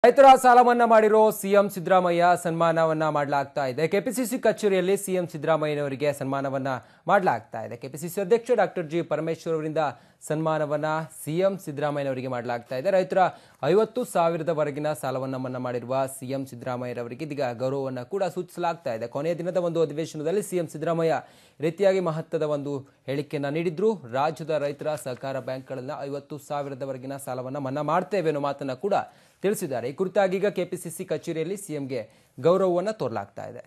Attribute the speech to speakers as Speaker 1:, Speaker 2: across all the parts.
Speaker 1: ರೈತರ ಸಾಲ ಮನ್ನಾ ಮಾಡಿರೋ ಸಿಎಂ ಸಿದ್ದರಾಮಯ್ಯ ಸನ್ಮಾನವನ್ನ ಮಾಡಲಾಗ್ತಾ ಇದೆ. ಕೆಪಿಸಿಸಿ ಕಚೇರಿಯಲ್ಲಿ ಸಿಎಂ ಸಿದ್ದರಾಮಯ್ಯನವರಿಗೆ ಸನ್ಮಾನವನ್ನ ಮಾಡಲಾಗ್ತಾ ಇದೆ. ಕೆಪಿಸಿಸಿ ಅಧ್ಯಕ್ಷ ಡಾಕ್ಟರ್ ಜಿ ಪರಮೇಶ್ವರ್ ಅವರಿಂದ ಸನ್ಮಾನವನ್ನ ಸಿಎಂ ಸಿದ್ದರಾಮಯ್ಯನವರಿಗೆ ಮಾಡಲಾಗ್ತಾ ಇದೆ. ರೈತರ 50,000ವರೆಗಿನ ಸಾಲವನ್ನ ಮನ್ನಾ ಮಾಡಿರುವ ಸಿಎಂ ಸಿದ್ದರಾಮಯ್ಯರವರಿಗೆ ಇದೀಗ ಗೌರವವನ್ನು ಕೂಡ ಸೂಚಿಸಲಾಗ್ತಾ ಇದೆ. ಕೊನೆಯ ದಿನದ ಒಂದು ಅಧಿವೇಶನದಲ್ಲಿ ಸಿಎಂ ಸಿದ್ದರಾಮಯ್ಯ ರೀತಿಯಾಗಿ ಮಹತ್ವದ ಒಂದು ಹೇಳಿಕೆಯನ್ನ ನೀಡಿದ್ರು. ರಾಜ್ಯದ ರೈತರ ಸಹಕಾರ ಬ್ಯಾಂಕ್ಗಳನ್ನ 50,000ವರೆಗಿನ ಸಾಲವನ್ನ ಮನ್ನಾ ಮಾಡ್ತೇವೆ ಅನ್ನೋ ಮಾತನ್ನ ಕೂಡ ತಿಳಿಸಿದ್ದಾರೆ. ಈ ಕುರಿತಾಗಿ ಈಗ ಕೆಪಿಸಿಸಿ ಕಚೇರಿಯಲ್ಲಿ ಸಿಎಂಗೆ ಗೌರವವನ್ನು ತೋರಲಾಗ್ತಾ ಇದೆ.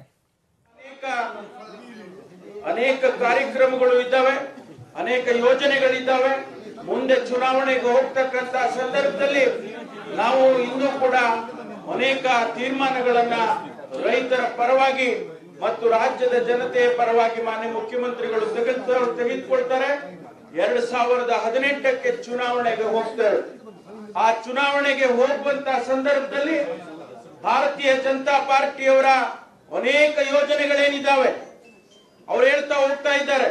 Speaker 2: ಅನೇಕ ಕಾರ್ಯಕ್ರಮಗಳು ಇದ್ದಾವೆ, ಅನೇಕ ಯೋಜನೆಗಳಿದ್ದಾವೆ. ಮುಂದೆ ಚುನಾವಣೆಗೆ ಹೋಗ್ತಕ್ಕಂತ ಸಂದರ್ಭದಲ್ಲಿ ನಾವು ಇನ್ನೂ ಕೂಡ ಅನೇಕ ತೀರ್ಮಾನಗಳನ್ನ ರೈತರ ಪರವಾಗಿ ಮತ್ತು ರಾಜ್ಯದ ಜನತೆಯ ಪರವಾಗಿ ಮಾನ್ಯ ಮುಖ್ಯಮಂತ್ರಿಗಳು ತೆಗೆದುಕೊಳ್ತಾರೆ. 2018ಕ್ಕೆ ಚುನಾವಣೆಗೆ ಹೋಗ್ತಾರೆ. ಆ ಚುನಾವಣೆಗೆ ಹೋಗುವಂತ ಸಂದರ್ಭದಲ್ಲಿ ಭಾರತೀಯ ಜನತಾ ಪಾರ್ಟಿಯವರ ಅನೇಕ ಯೋಜನೆಗಳೇನಿದ್ದಾವೆ ಅವ್ರು ಹೇಳ್ತಾ ಹೋಗ್ತಾ ಇದ್ದಾರೆ.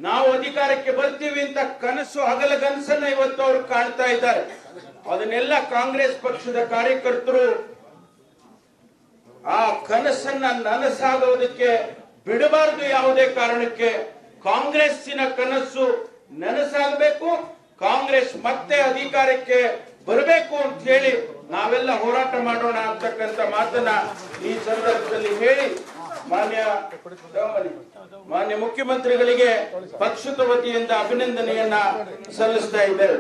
Speaker 2: ನಾವು ಅಧಿಕಾರಕ್ಕೆ ಬರ್ತೀವಿ ಅಂತ ಕನಸು, ಹಗಲಗನಸನ್ನ ಇವತ್ತು ಅವರು ಕಾಣ್ತಾ ಇದ್ದಾರೆ. ಅದನ್ನೆಲ್ಲ ಕಾಂಗ್ರೆಸ್ ಪಕ್ಷದ ಕಾರ್ಯಕರ್ತರು ಆ ಕನಸನ್ನ ನನಸಾಗೋದಕ್ಕೆ ಬಿಡಬಾರದು. ಯಾವುದೇ ಕಾರಣಕ್ಕೆ ಕಾಂಗ್ರೆಸ್ಸಿನ ಕನಸು ನನಸಾಗಬೇಕು, ಕಾಂಗ್ರೆಸ್ ಮತ್ತೆ ಅಧಿಕಾರಕ್ಕೆ ಬರಬೇಕು ಅಂತ ಹೇಳಿ ನಾವೆಲ್ಲ ಹೋರಾಟ ಮಾಡೋಣ ಅಂತಕ್ಕಂಥ ಮಾತನ್ನ ಈ ಸಂದರ್ಭದಲ್ಲಿ ಹೇಳಿ ಮಾನ್ಯ ಮುಖ್ಯಮಂತ್ರಿಗಳಿಗೆ ಪಕ್ಷದ ವತಿಯಿಂದ ಅಭಿನಂದನೆಯನ್ನ ಸಲ್ಲಿಸ್ತಾ ಇದ್ದೇವೆ.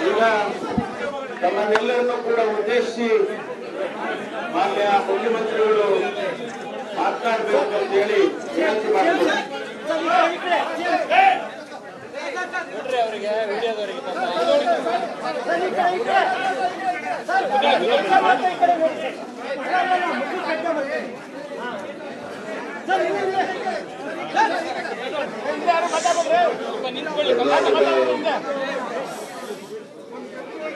Speaker 2: ಈಗ ತಮ್ಮನ್ನೆಲ್ಲರನ್ನೂ ಕೂಡ ಉದ್ದೇಶಿಸಿ ಮಾನ್ಯ ಮುಖ್ಯಮಂತ್ರಿಗಳು ಮಾತನಾಡಬೇಕು ಅಂತ ಹೇಳಿ ವಿನಂತಿ ಮಾಡ್ತಾರೆ.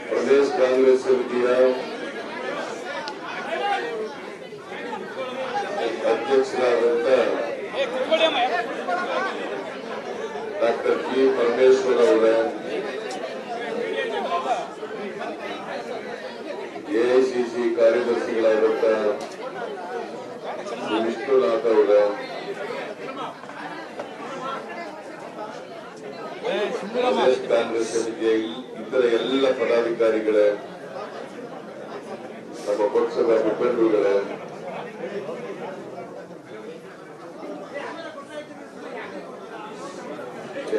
Speaker 3: प्रदेश कांग्रेस समिति अध्यक्ष डॉक्टर जी परमेश्वर एआईसीसी कार्यदर्शि विष्णुनाथ प्रदेश कांग्रेस समितिಯ ಇತರ ಎಲ್ಲ ಪದಾಧಿಕಾರಿಗಳೇ, ನಮ್ಮ ಪಕ್ಷದ ಮುಖಂಡರುಗಳೇ,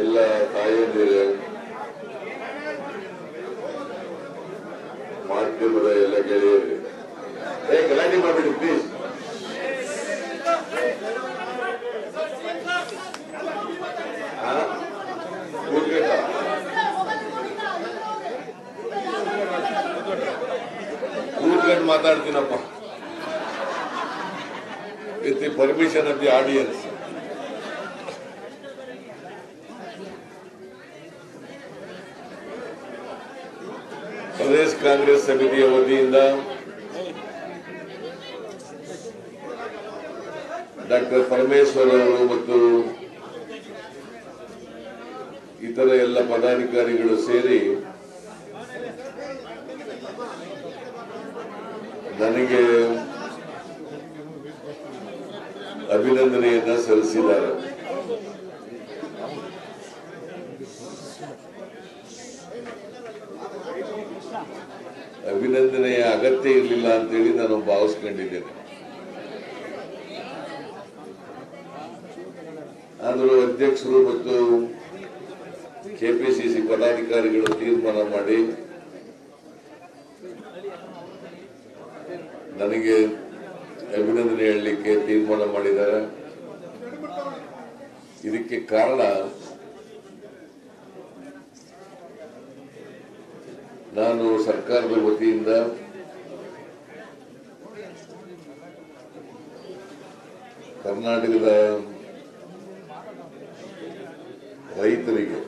Speaker 3: ಎಲ್ಲ ತಾಯಂದಿರೇ, ಮಾಧ್ಯಮದ ಎಲ್ಲ ಗೆಳೆಯರಿಗೆ ಗಲಾಟೆ ಮಾಡಬೇಡಿ ಪ್ಲೀಸ್. ಕೂತ್ಕೊಂಡು ಮಾತಾಡ್ತೀನಪ್ಪ with the permission of the audience. ಪ್ರದೇಶ ಕಾಂಗ್ರೆಸ್ ಸಮಿತಿಯ ವತಿಯಿಂದ ಡಾಕ್ಟರ್ ಪರಮೇಶ್ವರ್ ಅವರು ಮತ್ತು ಇತರ ಎಲ್ಲ ಪದಾಧಿಕಾರಿಗಳು ಸೇರಿ ನನಗೆ ಅಭಿನಂದನೆಯನ್ನ ಸಲ್ಲಿಸಿದ್ದಾರೆ. ಅಭಿನಂದನೆಯ ಅಗತ್ಯ ಇರಲಿಲ್ಲ ಅಂತೇಳಿ ನಾನು ಭಾವಿಸ್ಕೊಂಡಿದ್ದೇನೆ. ಆದರೂ ಅಧ್ಯಕ್ಷರು ಮತ್ತು ಕೆಪಿಸಿಸಿ ಪದಾಧಿಕಾರಿಗಳು ತೀರ್ಮಾನ ಮಾಡಿ ನನಗೆ ಅಭಿನಂದನೆ ಹೇಳಲಿಕ್ಕೆ ತೀರ್ಮಾನ ಮಾಡಿದ್ದಾರೆ. ಇದಕ್ಕೆ ಕಾರಣ ನಾನು ಸರ್ಕಾರದ ವತಿಯಿಂದ ಕರ್ನಾಟಕದ ರೈತರಿಗೆ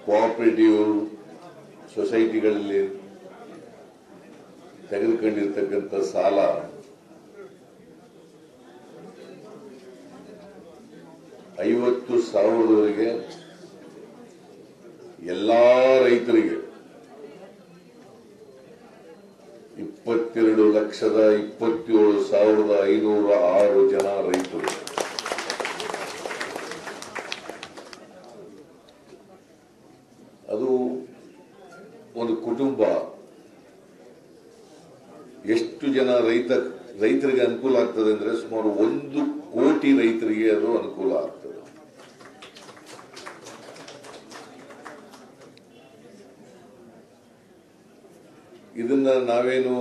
Speaker 3: ಕೋಆಪರೇಟಿವ್ ಸೊಸೈಟಿಗಳಲ್ಲಿ ತೆಗೆದುಕೊಂಡಿರ್ತಕ್ಕಂಥ ಸಾಲ $50,000 ಎಲ್ಲಾ ರೈತರಿಗೆ 22,27,506 ಜನ ರೈತರು. ಅದು ಒಂದು ಕುಟುಂಬ ಎಷ್ಟು ಜನ ರೈತರಿಗೆ ಅನುಕೂಲ ಆಗ್ತದೆ ಅಂದ್ರೆ ಸುಮಾರು 1 ಕೋಟಿ ರೈತರಿಗೆ ಅದು ಅನುಕೂಲ ಆಗ್ತದೆ. ಇದನ್ನ ನಾವೇನು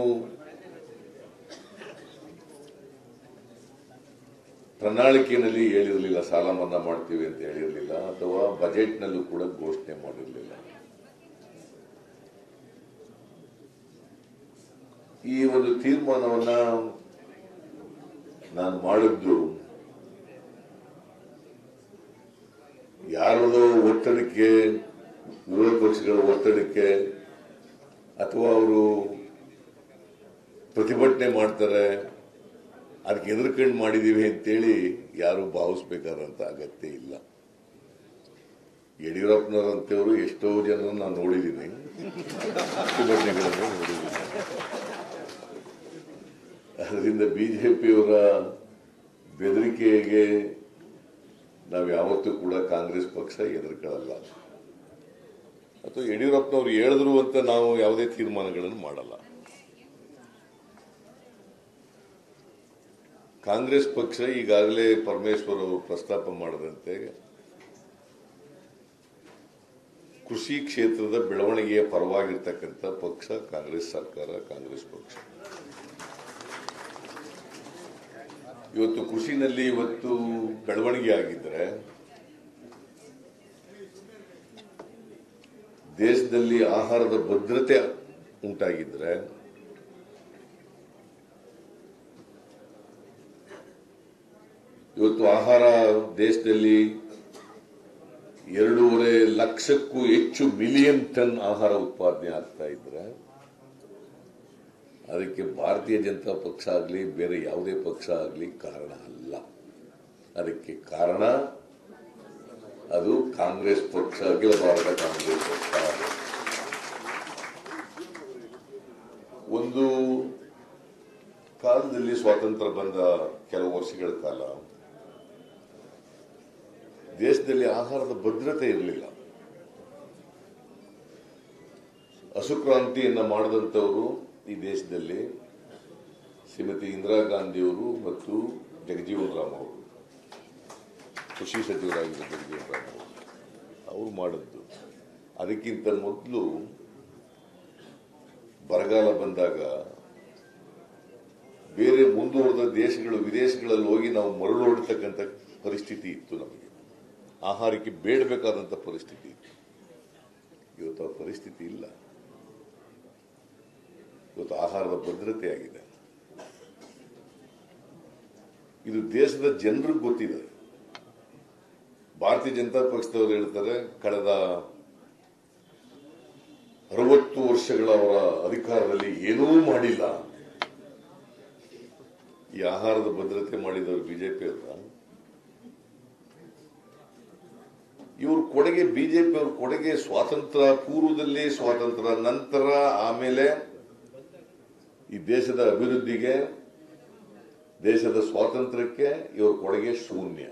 Speaker 3: ಪ್ರಣಾಳಿಕೆಯಲ್ಲಿ ಹೇಳಿರಲಿಲ್ಲ, ಸಾಲ ಮನ್ನಾ ಮಾಡ್ತೀವಿ ಅಂತ ಹೇಳಿರಲಿಲ್ಲ, ಅಥವಾ ಬಜೆಟ್ನಲ್ಲೂ ಕೂಡ ಘೋಷಣೆ ಮಾಡಿರಲಿಲ್ಲ. ಈ ಒಂದು ತೀರ್ಮಾನವನ್ನ ನಾನು ಮಾಡಿದ್ದು ಯಾರದೋ ಒತ್ತಡಕ್ಕೆ, ವಿರೋಧ ಪಕ್ಷಗಳ ಒತ್ತಡಕ್ಕೆ, ಅಥವಾ ಅವರು ಪ್ರತಿಭಟನೆ ಮಾಡ್ತಾರೆ ಅದಕ್ಕೆ ಎದುರ್ಕೊಂಡು ಮಾಡಿದೀವಿ ಅಂತೇಳಿ ಯಾರು ಭಾವಿಸ್ಬೇಕಾದಂತ ಅಗತ್ಯ ಇಲ್ಲ. ಯಡಿಯೂರಪ್ಪನವರಂತವರು ಎಷ್ಟೋ ಜನರನ್ನು ನಾನು ನೋಡಿದ್ದೀನಿ, ಪ್ರತಿಭಟನೆಗಳನ್ನು ನೋಡಿದ್ದೀನಿ. ಅದರಿಂದ ಬಿಜೆಪಿಯವರ ಬೆದರಿಕೆಗೆ ನಾವು ಯಾವತ್ತೂ ಕೂಡ ಕಾಂಗ್ರೆಸ್ ಪಕ್ಷ ಎದುರ್ಕೊಳ್ಳಲ್ಲ, ಅಥವಾ ಯಡಿಯೂರಪ್ಪನವರು ಹೇಳಿದ್ರು ಅಂತ ನಾವು ಯಾವುದೇ ತೀರ್ಮಾನಗಳನ್ನು ಮಾಡಲ್ಲ. ಕಾಂಗ್ರೆಸ್ ಪಕ್ಷ ಈಗಾಗಲೇ ಪರಮೇಶ್ವರ್ ಅವರು ಪ್ರಸ್ತಾಪ ಮಾಡದಂತೆ ಕೃಷಿ ಕ್ಷೇತ್ರದ ಬೆಳವಣಿಗೆಯ ಪರವಾಗಿರ್ತಕ್ಕಂಥ ಪಕ್ಷ ಕಾಂಗ್ರೆಸ್ ಸರ್ಕಾರ, ಕಾಂಗ್ರೆಸ್ ಪಕ್ಷ. ಇವತ್ತು ಕೃಷಿನಲ್ಲಿ ಇವತ್ತು ಬೆಳವಣಿಗೆ ಆಗಿದ್ರೆ, ದೇಶದಲ್ಲಿ ಆಹಾರದ ಭದ್ರತೆ ಉಂಟಾಗಿದ್ರೆ, ಇವತ್ತು ಆಹಾರ ದೇಶದಲ್ಲಿ 2.5 ಲಕ್ಷಕ್ಕೂ ಹೆಚ್ಚು ಮಿಲಿಯನ್ ಟನ್ ಆಹಾರ ಉತ್ಪಾದನೆ ಆಗ್ತಾ ಇದ್ರೆ, ಅದಕ್ಕೆ ಭಾರತೀಯ ಜನತಾ ಪಕ್ಷ ಆಗಲಿ ಬೇರೆ ಯಾವುದೇ ಪಕ್ಷ ಆಗಲಿ ಕಾರಣ ಅಲ್ಲ. ಅದಕ್ಕೆ ಕಾರಣ ಅದು ಕಾಂಗ್ರೆಸ್ ಪಕ್ಷ, ಅಖಿಲ ಭಾರತ ಕಾಂಗ್ರೆಸ್ ಪಕ್ಷ. ಒಂದು ಕಾಲದಲ್ಲಿ ಸ್ವಾತಂತ್ರ್ಯ ಬಂದ ಕೆಲವು ವರ್ಷಗಳ ಕಾಲ ದೇಶದಲ್ಲಿ ಆಹಾರದ ಭದ್ರತೆ ಇರಲಿಲ್ಲ. ಹಸುಕ್ರಾಂತಿಯನ್ನ ಮಾಡಿದಂಥವರು ಈ ದೇಶದಲ್ಲಿ ಶ್ರೀಮತಿ ಇಂದಿರಾ ಗಾಂಧಿಯವರು ಮತ್ತು ಜಗಜೀವನ್ ರಾಮ್ ಅವರು. ಕೃಷಿ ಸಚಿವರಾಗಿದ್ದರು ಅವರು ಮಾಡಿದ್ದು. ಅದಕ್ಕಿಂತ ಮೊದಲು ಬರಗಾಲ ಬಂದಾಗ ಬೇರೆ ಮುಂದುವರೆದ ದೇಶಗಳು ವಿದೇಶಗಳಲ್ಲಿ ಹೋಗಿ ನಾವು ಮರಳೋಡ್ತಕ್ಕಂಥ ಪರಿಸ್ಥಿತಿ ಇತ್ತು. ನಮಗೆ ಆಹಾರಕ್ಕೆ ಬೇಡಬೇಕಾದಂಥ ಪರಿಸ್ಥಿತಿ ಇತ್ತು. ಇವತ್ತು ಆ ಪರಿಸ್ಥಿತಿ ಇಲ್ಲ. ಇವತ್ತು ಆಹಾರದ ಭದ್ರತೆ ಆಗಿದೆ. ಇದು ದೇಶದ ಜನರಿಗೆ ಗೊತ್ತಿದೆ. ಭಾರತೀಯ ಜನತಾ ಪಕ್ಷದವರು ಹೇಳ್ತಾರೆ ಕಳೆದ 60 ವರ್ಷಗಳ ಅವರ ಅಧಿಕಾರದಲ್ಲಿ ಏನೂ ಮಾಡಿಲ್ಲ. ಈ ಆಹಾರದ ಭದ್ರತೆ ಮಾಡಿದವರು ಬಿಜೆಪಿ ಅವರ. ಇವ್ರ ಕೊಡುಗೆ, ಬಿಜೆಪಿ ಅವ್ರ ಕೊಡುಗೆ ಸ್ವಾತಂತ್ರ್ಯ ಪೂರ್ವದಲ್ಲಿ, ಸ್ವಾತಂತ್ರ್ಯ ನಂತರ, ಆಮೇಲೆ ಈ ದೇಶದ ಅಭಿವೃದ್ಧಿಗೆ, ದೇಶದ ಸ್ವಾತಂತ್ರ್ಯಕ್ಕೆ ಇವ್ರ ಕೊಡುಗೆ ಶೂನ್ಯ.